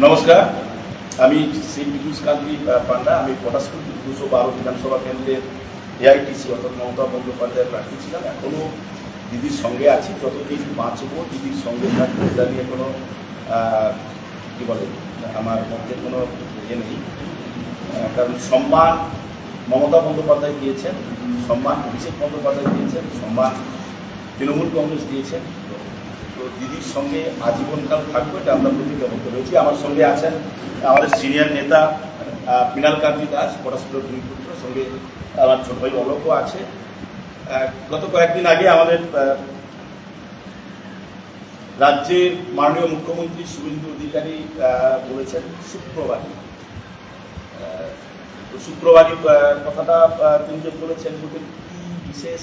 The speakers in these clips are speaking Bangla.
নমস্কার, আমি শ্রী বিদ্যুৎ কান্তি পান্ডা। আমি পটাশপুর 212 বিধানসভা কেন্দ্রের এআইটিসি অর্থাৎ মমতা বন্দ্যোপাধ্যায়ের প্রার্থী ছিলাম। এখনও দিদির সঙ্গে আছি, যতদিন বাঁচব দিদির সঙ্গে থাকবো। এটা নিয়ে কোনো কী বলে আমার মধ্যে কোনো ইয়ে নেই। কারণ সম্মান মমতা বন্দ্যোপাধ্যায় দিয়েছেন, সম্মান অভিষেক বন্দ্যোপাধ্যায় দিয়েছেন, সম্মান তৃণমূল কংগ্রেস দিয়েছেন। তো দিদির সঙ্গে আজীবনকাল থাকবো, এটা আমরা প্রতিজ্ঞাবদ্ধ রয়েছি। আমার সঙ্গে আছেন আমাদের সিনিয়র নেতা মৃণাল কান্তি দাস, পটাশপুরের ভূমিপুত্র। সঙ্গে আমার ছোট ভাই অলোকও আছে। গত কয়েকদিন আগে আমাদের রাজ্যের মাননীয় মুখ্যমন্ত্রী শুভেন্দু অধিকারী বলেছেন শুক্রবারই। শুক্রবারই কথাটা তিনি যে বলেছেন, বলতে কি বিশেষ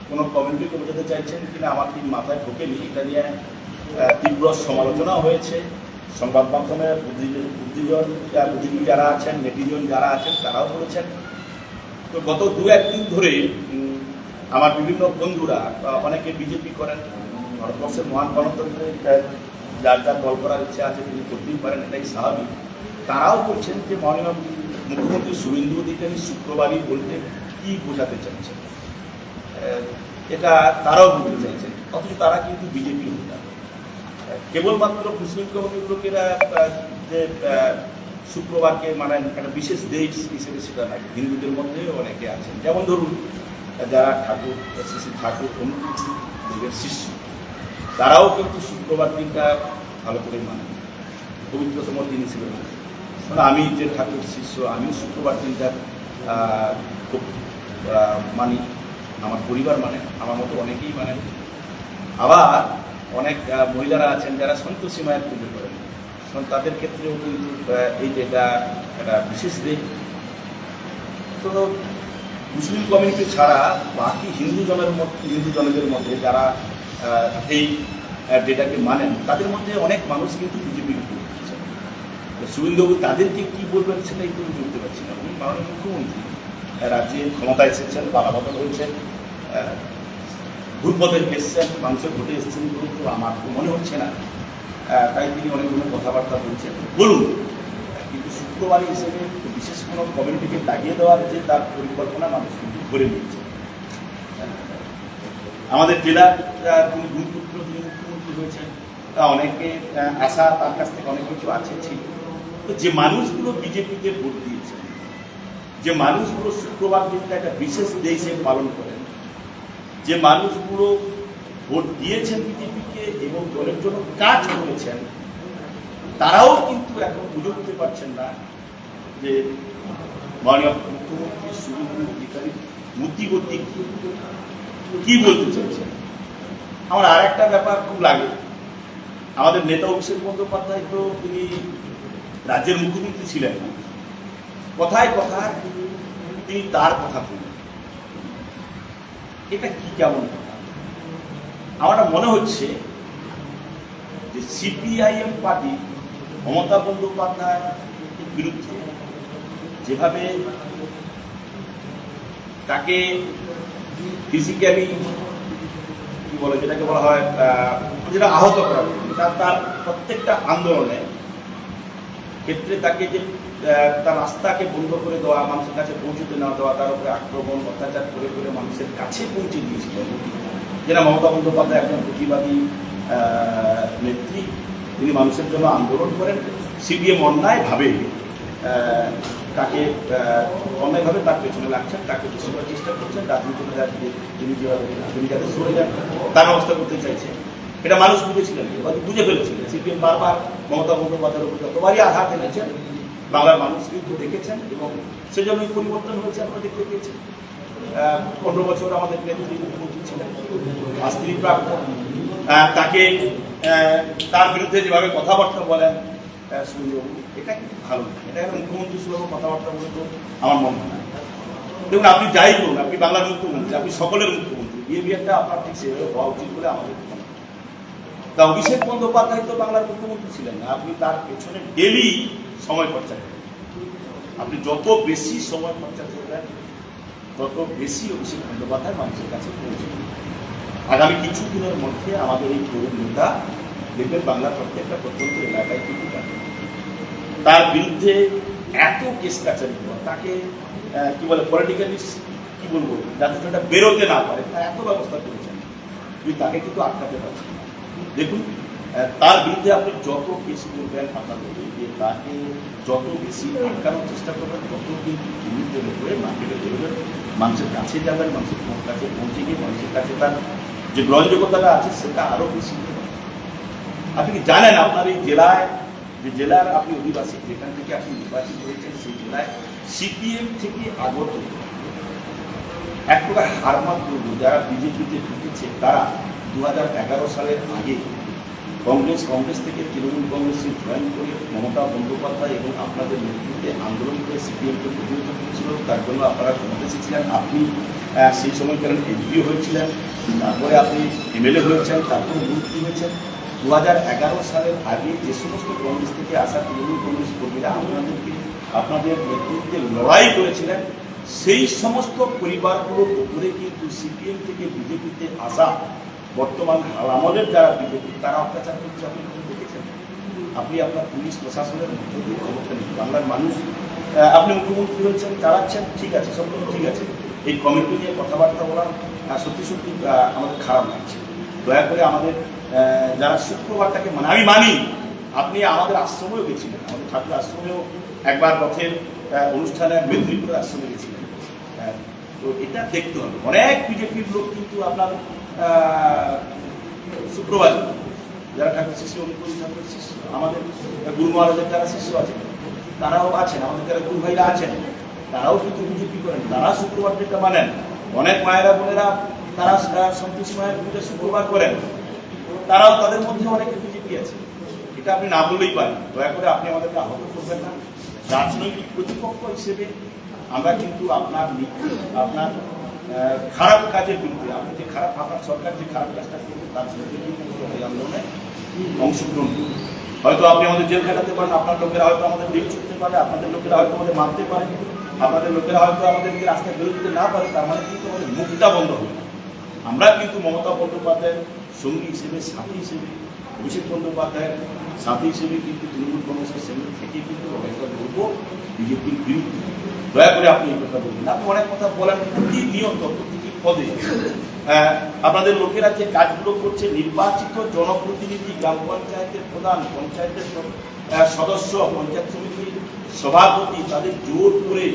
কোনো কমিউনিটিকে বোঝাতে চাইছেন কিনা আমার ঠিক মাথায় ঢোকেনি। এটা নিয়ে তীব্র সমালোচনা হয়েছে সংবাদ মাধ্যমে। বুদ্ধিজীবী যারা আছেন, নেটিজন যারা আছেন, তারাও বলেছেন। তো গত 2-1 দিন ধরে আমার বিভিন্ন বন্ধুরা, অনেকে বিজেপি করেন, ভারতবর্ষের মহান গণতন্ত্রে যার যার দল করার ইচ্ছা আছে তিনি করতেই পারেন, এটাই স্বাভাবিক। তারাও বলছেন যে মাননীয় মুখ্যমন্ত্রী শুভেন্দু অধিকারী শুক্রবারই বলতে কী বোঝাতে চাইছেন, এটা তারাও বলতে চাইছেন। অথচ তারা কিন্তু বিজেপি নেতা। কেবলমাত্র মুসলিম কমিউনিটির যে শুক্রবারকে মানে একটা বিশেষ দেশ হিসেবে সেটা নাকি হিন্দুদের মধ্যেও অনেকে আছেন। যেমন ধরুন যারা ঠাকুর, শ্রী ঠাকুর অনুকূলের শিষ্য, তারাও কিন্তু শুক্রবার দিনটা ভালো করে মানে পবিত্রতম দিন হিসেবে মানে। আমি যে ঠাকুর শিষ্য, আমিও শুক্রবার দিনটা খুব মানি, আমার পরিবার মানে, আমার মতো অনেকেই মানে। আবার অনেক মহিলারা আছেন যারা সন্তোষী মায়ের পুজো করেন, তাদের ক্ষেত্রেও কিন্তু এই যেটা একটা বিশেষ দিন। তো মুসলিম কমিউনিটি ছাড়া বাকি হিন্দুজনদের মধ্যে যারা এই ডেটাকে মানেন, তাদের মধ্যে অনেক মানুষ কিন্তু বিজেপি করছেন। শুভেন্দুবাবু তাদেরকে কী বলবেন সেটা একটু বুঝতে পারছি না। উনি মাননীয় মুখ্যমন্ত্রী, রাজ্যে ক্ষমতায় এসেছেন, বালাবদল হয়েছেন, ভোটপথে এসছেন, মানুষের ভোটে এসেছেন, কিন্তু আমার তো মনে হচ্ছে না। তাই তিনি অনেকগুলো কথাবার্তা বলছেন, বলুন। কিন্তু শুক্রবারী হিসেবে বিশেষ কোনো কমিউনিটিকে লাগিয়ে দেওয়ার যে তার পরিকল্পনা মানুষ কিন্তু ধরে নিয়েছে। আমাদের জেলার তিনি ভূমিপুত্র, তিনি মুখ্যমন্ত্রী হয়েছেন, তা অনেকে আশা তার কাছ থেকে অনেক কিছু আছে ছিল। তো যে মানুষগুলো বিজেপিকে ভোট দিয়েছেন, যে মানুষগুলো শুক্রবার দিনটা একটা বিশেষ দেশে পালন করেন, যে মানুষগুলো ভোট দিয়েছেন বিজেপিকে এবং দলের জন্য কাজ করেছেন, তারাও কিন্তু এখন বুঝে উঠতে পারছেন না যে মাননীয় মুখ্যমন্ত্রী শুভেন্দু অধিকারী মূর্তিগতি কি বলতে চাইছেন। আমার আর একটা ব্যাপার খুব লাগে, আমাদের নেতা অভিষেক বন্দ্যোপাধ্যায় তো তিনি রাজ্যের মুখ্যমন্ত্রী ছিলেন না, কথায় কথায় তিনি তার কথা বলেন। এটা কি কেমন কথা? আমার মনে হচ্ছে যে সিপিআইএম পার্টি মমতা বন্দ্যোপাধ্যায়ের বিরুদ্ধে যেভাবে তাকে ফিজিক্যালি কি বলে, যেটাকে বলা হয়, যেটা আহত করা, তার প্রত্যেকটা আন্দোলনের ক্ষেত্রে তাকে যে তার রাস্তাকে বন্ধ করে দেওয়া, মানুষের কাছে পৌঁছতে না দেওয়া, তার উপরে আক্রমণ অত্যাচার করে করে মানুষের কাছে পৌঁছে দিয়েছিলেন। যেটা মমতা বন্দ্যোপাধ্যায় একজন প্রতিবাদী নেত্রী, তিনি মানুষের জন্য আন্দোলন করেন। সিপিএম অন্যায়ভাবে তাকে অন্যায়ভাবে তার পেছনে লাগছেন, তাকে বেশিরভাগ চেষ্টা করছেন, রাজনীতিতে তিনি যাতে সরে যান তার ব্যবস্থা করতে চাইছেন। এটা মানুষ বুঝেছিলেন, বুঝে ফেলেছিলেন। সিপিএম বারবার মমতা বন্দ্যোপাধ্যায়ের উপর যতবারই আঘাত এনেছেন, বাংলার মানুষ কিন্তু দেখেছেন এবং সেজন্যই পরিবর্তন হয়েছে। আমরা দেখতে পেয়েছি 15 বছর আমাদের নেত্রী মুখ্যমন্ত্রী ছিলেন, আর স্ত্রী প্রাক্তন, তাকে তার বিরুদ্ধে যেভাবে কথাবার্তা বলেন শুভেন্দুবাবু, এটা কিন্তু ভালো না। এটা একটা মুখ্যমন্ত্রী সুলভ কথাবার্তা বলে তো আমার মনে হয় না। দেখুন, আপনি যাই করুন, আপনি বাংলার মুখ্যমন্ত্রী, আপনি সকলের মুখ্যমন্ত্রী, বিহেভিয়ারটা আপনার ঠিক সেভাবে হওয়া উচিত বলে আমাদের মনে হয়। তা অভিষেক বন্দ্যোপাধ্যায় তো বাংলার মুখ্যমন্ত্রী ছিলেন না, আপনি তার পেছনে ডেলি সময় খরচা করেন। আপনি যত বেশি সময় খরচা করবেন, তত বেশি অভিষেক বন্দ্যোপাধ্যায় মানুষের কাছে পৌঁছে। আগামী কিছু দিনের মধ্যে আমাদের এই তরুণ নেতা দেখবেন বাংলার প্রত্যেকটা প্রত্যন্ত এলাকায় কিন্তু তার বিরুদ্ধে এত কেস কাছারি করা, তাকে কি বলে পলিটিক্যালি কি বলবো, যাতে সেটা বেরোতে না পারে তার এত ব্যবস্থা করেছেন, কিন্তু তাকে কিন্তু আটকাতে পারছেন না। দেখুন, তার বিরুদ্ধে আপনি যত কেস করবেন, আপনার তাকে যত বেশি আটকানোর চেষ্টা করবেন, তত কিন্তু বিরুদ্ধে করে মার্কেটে বেরোবেন, মানুষের কাছে যাবেন, মানুষের কাছে পৌঁছে গিয়ে মানুষের কাছে তার যে গ্রহণযোগ্যতাটা আছে সেটা আরও বেশি। আপনি কি জানেন আপনার এই জেলায়, যে জেলার আপনি অধিবাসী, যেখান থেকে আপনি নির্বাচিত হয়েছেন, সেই জেলায় সিপিএম থেকে আগত এক প্রকার হারমাত করব যারা বিজেপিতে ঢুকেছে, তারা 2011 সালের আগে কংগ্রেস থেকে তৃণমূল কংগ্রেসে জয়েন করে মমতা বন্দ্যোপাধ্যায় এবং আপনাদের নেতৃত্বে আন্দোলন করে সিপিএমকে প্রতিহত করেছিল। তার জন্য আপনারা ক্ষমতা এসেছিলেন, আপনি সেই সময়কার এমপিও হয়েছিলেন, তারপরে আপনি এমএলএ হয়েছেন, তারপরে মন্ত্রী হয়েছেন। 2011 সালের আগে যে সমস্ত কংগ্রেস থেকে আসা তৃণমূল কংগ্রেস কর্মীরা আপনাদের নেতৃত্বে লড়াই করেছিলেন, সেই সমস্ত পরিবারগুলোর উপরে কিন্তু সিপিএম থেকে বিজেপিতে আসা বর্তমান আমলের যারা বিজেপি, তারা অত্যাচার করছে। আপনি দেখেছেন, আপনি আপনার পুলিশ প্রশাসনের মধ্য দিয়ে খবরটা নিন। বাংলার মানুষ, আপনি মুখ্যমন্ত্রী হয়েছেন, চালাচ্ছেন, ঠিক আছে, সব কিছু ঠিক আছে। এই কমিটি নিয়ে কথাবার্তা বলা সত্যি সত্যি আমাদের খারাপ লাগছে। দয়া করে আমাদের যারা শুক্রবারটাকে মানে, আমি মানি আপনি আমাদের আশ্রমেও গেছিলেন, আমাদের ঠাকুর আশ্রমেও একবার রথের অনুষ্ঠানে মেদিনীপুরের আশ্রমে গেছিলেন। তো এটা দেখতে হবে, অনেক বিজেপির লোক কিন্তু আপনার শুক্রবার যারা ঠাকুর শিষ্য, অনুকূল ঠাকুর শিষ্য, আমাদের গুরু মহারাজের যারা শিষ্য আছেন তারাও আছেন, আমাদের যারা গুরু ভাইরা আছেন তারাও কিন্তু বিজেপি করেন, তারা শুক্রবার যেটা মানেন। অনেক মায়েরা বোনেরা তারা সন্তোষ মায়ের পুজো শুক্রবার করেন, তারাও, তাদের মধ্যে অনেক বিজেপি আছে। এটা আপনি না বললেই পারেন। দয়া করে আপনি আমাদেরকে আহত করবেন না। রাজনৈতিক প্রতিপক্ষ হিসেবে আমরা কিন্তু আপনার খারাপ কাজের বিরুদ্ধে, আপনি যে খারাপ, আপনার সরকার যে খারাপ কাজটা করবে তার বিরুদ্ধে কিন্তু এই আন্দোলনে অংশগ্রহণ করবে। হয়তো আপনি আমাদের জেল খাটাতে পারেন, আপনার লোকেরা হয়তো আমাদের ডিল ছুটতে পারে, আপনাদের লোকেরা হয়তো আমাদের মারতে পারে, আপনাদের লোকেরা হয়তো আমাদেরকে রাস্তায় বেরোতে দিতে না পারে, তার মানে কিন্তু আমাদের মুখটা বন্ধ হবে। আমরা কিন্তু মমতা বন্দ্যোপাধ্যায়ের সঙ্গী হিসেবে, সাথী হিসেবে, অভিষেক বন্দ্যোপাধ্যায়ের সাথী হিসেবে কিন্তু তৃণমূল কংগ্রেসের সঙ্গে থেকে কিন্তু লড়াইটা করবো বিজেপির বিরুদ্ধে। দয়া করে আপনি এই কথা বলবেন। আপনি অনেক কথা বলেন প্রতিনিয়ত, প্রতিটি পদে আপনাদের লোকেরা যে কাজগুলো করছে, নির্বাচিত জনপ্রতিনিধি, গ্রাম পঞ্চায়েতের প্রধান, পঞ্চায়েতের সদস্য, পঞ্চায়েত সমিতির সভাপতি, তাদের জোর করে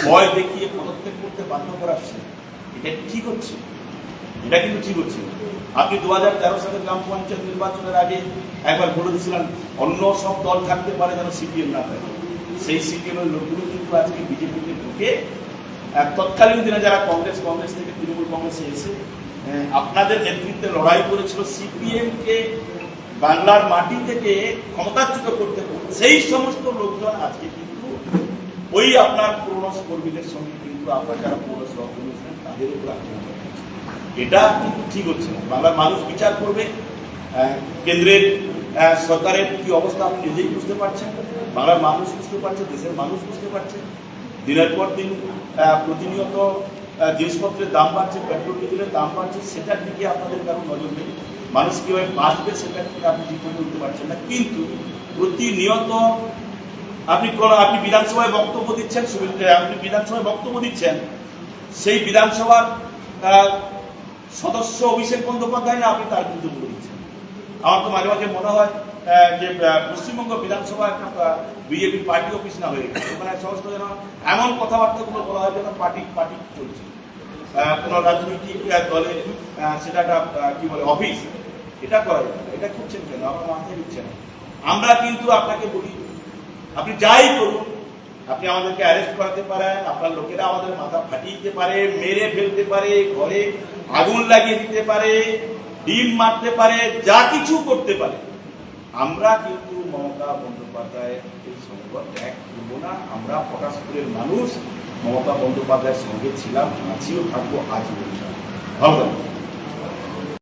ভয় দেখিয়ে পদত্যাগ করতে বাধ্য করাচ্ছে। এটা ঠিক হচ্ছে? এটা কিন্তু ঠিক হচ্ছে। আপনি 2013 সালের গ্রাম পঞ্চায়েত নির্বাচনের আগে একবার বলে দিয়েছিলেন অন্য সব দল থাকতে পারে যেন সিপিএম না থাকে। সেই সিপিএমের লোকগুলো কিন্তু আজকে বিজেপিতে ঢুকে তৎকালীন দিনে যারা কংগ্রেস থেকে তৃণমূল কংগ্রেসে এসে আপনাদের নেতৃত্বে লড়াই করেছিল সিপিএমকে বাংলার মাটি থেকে ক্ষমতাচ্যুত করতে, সেই সমস্ত লোকজন আজকে কিন্তু ওই আপনার পুরনো কর্মীদের সঙ্গে কিন্তু আপনার যারা পুরনো সহকর্মী ছিলেন তাদের উপর আক্রমণ। এটা কিন্তু ঠিক হচ্ছে না। বাংলার মানুষ বিচার করবে। কেন্দ্রের সরকারের কি অবস্থা আপনি নিজেই বুঝতে পারছেন, বাংলার মানুষ বুঝতে পারছে, দেশের মানুষ বুঝতে পারছে। দিনের পর দিন প্রতিনিয়ত জিনিসপত্রের দাম বাড়ছে, পেট্রোল ডিজেলের দাম বাড়ছে, সেটার দিকে আপনাদের কারো নজর নেই। মানুষ কীভাবে বাঁচবে সেটার দিকে আপনি ঠিক করে উঠতে পারছেন না। কিন্তু প্রতিনিয়ত আপনি বিধানসভায় বক্তব্য দিচ্ছেন, আপনি বিধানসভায় বক্তব্য দিচ্ছেন, সেই বিধানসভার সদস্য অভিষেক বন্দ্যোপাধ্যায় না, আপনি তার বিরুদ্ধে বলে দিচ্ছেন। আমার তো মাঝে মাঝে মনে হয় যে পশ্চিমবঙ্গ বিধানসভা একটা বিজেপি পার্টি অফিস না হয়ে গেছে। মানে সমস্ত যেন এমন কথাবার্তাগুলো বলা হয় যেন পার্টি চলছে, কোনো রাজনৈতিক দলের সেটা একটা কি বলে অফিস। এটা করা যায় না। এটা করছেন কেন? আপনার মাথায় দিচ্ছেন। আমরা কিন্তু আপনাকে বলি, আপনি যাই করুন, আপনি আমাদেরকে অ্যারেস্ট করাতে পারেন, আপনার লোকেরা আমাদের মাথা ফাটিয়ে দিতে পারে, মেরে ফেলতে পারে, ঘরে আগুন লাগিয়ে দিতে পারে, ডিম মারতে পারে, যা কিছু করতে পারে। আমরা কিন্তু মমতা বন্দ্যোপাধ্যায়ের এই সংকট ত্যাগ করব না। আমরা পটাশপুরের মানুষ মমতা বন্দ্যোপাধ্যায়ের সঙ্গে ছিলাম, আছিও থাকবো, আজীবন। ভালো থাকবো।